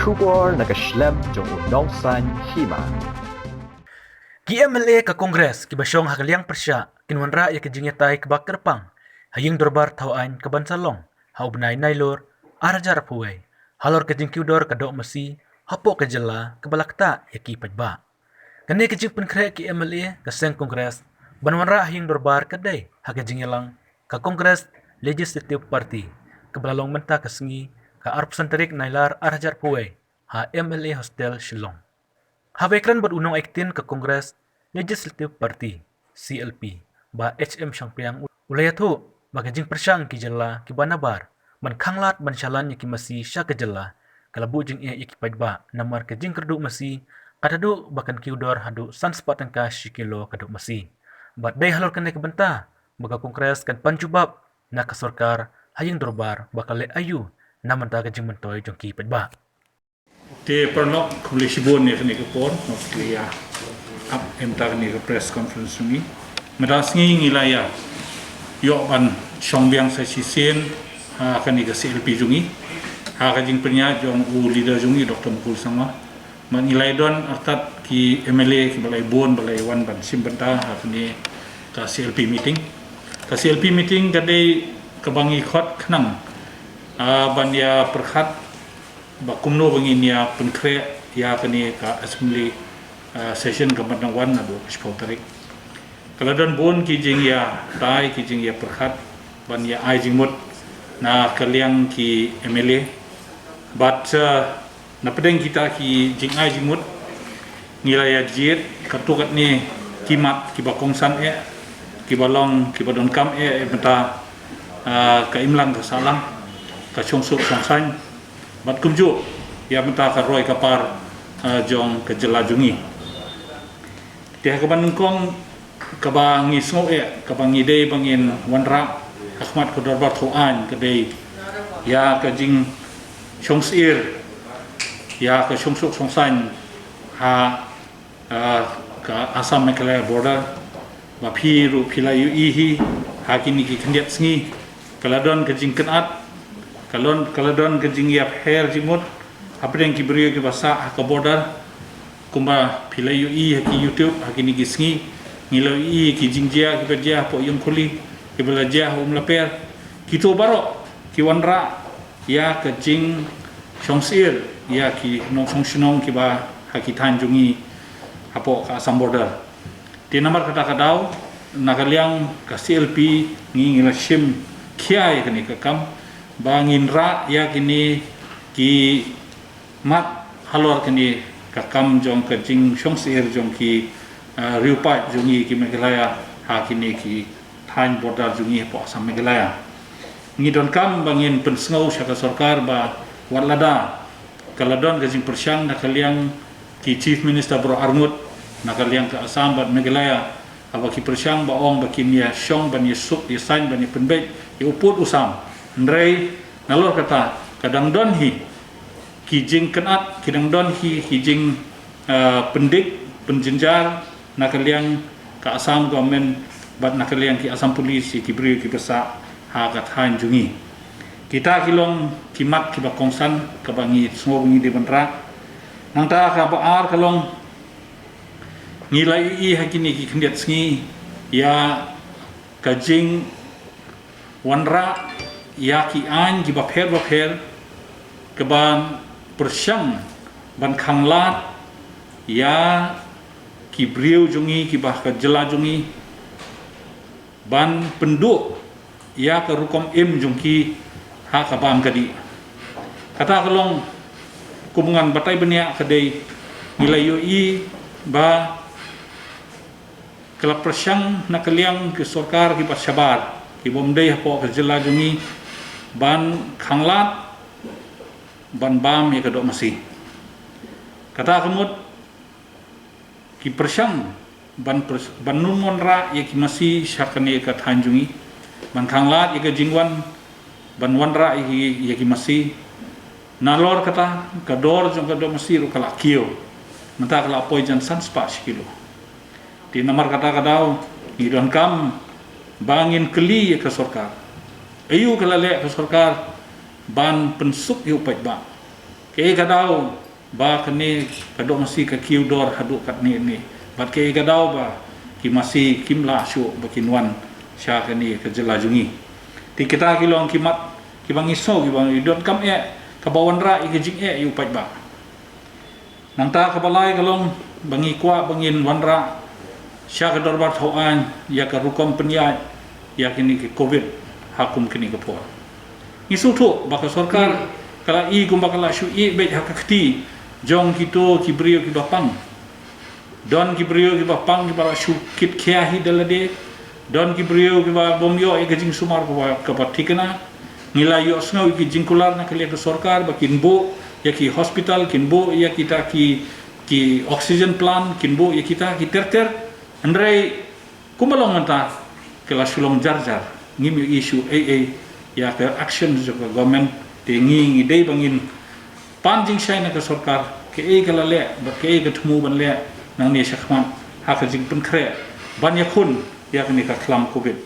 Kubor nakaslab jong unongsan hima. KMLA ka Kongres kibasyong hakalyang persya kinwanra ya kijingyatay kabak kerpang haying dorbar tawaan kabansalong haubnay naylor arajar puway halor kajingkiudor kadok masi hapo kajala kabalakta ya kipadba kani kijing penkre KMLA kaseng Kongres banwanra haying dorbar kaday hakajingyalang ka Kongres Legislative Party kabalalong menta kasengi ka arpsantarik naylar arajar puway ha MLA Hostel Shillong. Habekran berunong iktin ke Kongres Legislative Party CLP ba HM Syangpiang ulayatho magajing persyang kijala kibanabar man khanglat man syalan ki masi sya kejala kalabu jing ia ikipadba namar kajing kerdu masi kadadu bakan kiudor hadu sanspatan ka shikilo kaduk masi bat day halor kan kebenta baga Kongres kan panjubab na kasorkar haying dorbar bakale ayu naman ta kajing mentoy jong kipadba. Te pernok kulisibun ni kini kepon nok dia up emtar ni ke press conference ni merasngi ngilaya yok ban songbiang sa sisin ha kani ke CLP jungi ha kajing penya jong u leader jungi Dr. Mukul sama man ngilai don artat ki MLA ki balai bon balai wan ban simbenta ha kani ka CLP meeting kadai kebangi khot khnang ban ya perkhat bakumno bangin ya penkre ya kani ka assembly session kamatang wan ado spautarik kaladon bon kijing ya tai kijing ya perkhat ban ya ai jingmut na kaliang ki MLA but na pedeng kita ki jing ai jingmut ngilaya jit katukat ni kimat ki bakongsan ki balong ki badon kam menta ka imlang ka salang ka chongsuk songsan bat kumju ya menta ka roy kapar jong kejelajungi dia kabanungkong kabangi sngo kabangi dei bangin wanra ahmad kodorbar thoan kedai ya kajing chongsir ya ka chongsuk songsan ha ka Assam Meghalaya border ba phiru philayu ihi hakini ki khendiat sngi kaladon kajing kenat kaladon kejing ya hair jimut apa yang kibrio ke bahasa ke border kumba pilayu ki YouTube hakini gisngi ngilau ki jingjia ki berjia po yung kuli ki belajar laper kito baro ki wanra ya kejing chongsir ya ki nong songsinong ki ba haki tanjungi apo ka Assam border di nomor kata-kadau nakaliang ka CLP ngila shim kiai kani kakam bangin ra ya kini ki mat halor kini kakam jong kejing chongsir jong ki riupat jungi ki Meghalaya ha kini ki thain border jungi po Assam Meghalaya ngidon kam bangin pensngau syaka sarkar ba warlada kaladon kejing persyang nakaliang ki chief minister bro arngut nakaliang ke Assam bat Meghalaya apa ki persyang ba ong bakin ya syong ban yesuk ya sain ban penbet ya uput usam ndrei nalor kata kadang don hi kijing kenat kidang don hi kijing pendik penjenjar nakaliang ka Assam government bat nakaliang ki Assam police ki bri ki besa ha kat han jungi kita kilong kimat ki bakongsan ka bangi semua bangi di benra nang ta ka baar kalong ngilai i hakini ki khendiat sngi ya kajing wanra ya ki an ki bapher keban persyang ban khanglat ya ki briu jungi ki bah ka jela jungi ban penduk ya ka rukom im jungki ha ka bam kadi kata kalong kumungan batai benia kadai nilai i ba kala persyang nakaliang ki sarkar ki pasyabar ki bomdei hapo ka jela jungi ban khanglat ban bam ya kadok masih kata kemut ki persyang ban numon ra ya ki masih syakane ka tanjungi ban khanglat ya ka jingwan ban wanra ya ki masih nalor kata kador jong kadok masih ru kala kio mata kala poijan san spa kilo di nomor kata kadau idon kam bangin keli ya ka sarkar ayu kala le ka sarkar ban pensuk yu pait ba ke gadau ba kene kadok masih ke kiudor haduk kat ni bat ke gadau ba ki masih kimla syu bakinwan sya kene ke jelajungi ti kita kilong kimat ki bang iso ki bang idot kam kabawan ra ikijing yu pai ba nang ta kabalai kalong bangi kwa bangin wanra sya ke dorbar thauan ya ka rukom penyai ya kini ke covid hakum kini ke po isu tu baka sarkar kala i gum bakala syu i be hakakti jong kito kibrio ki bapang don kibrio ki bapang ki para syu kit khia hi dalade don kibrio ki ba bomyo e gajing sumar ko patikna nilai yo snau ki jingkular na kali ke sarkar bakin bo ya ki hospital kin bo ya kita ki oxygen plant kin bo ya kita ki ter andrei kumalong anta kala sulong jar ngim isu ya ke action juga government tingi ngidei bangin panjing China ke sarkar ke kala le ba ke temu ban le nang ni syakman ha ka jing pun kre ban yakun ya ni ka klam covid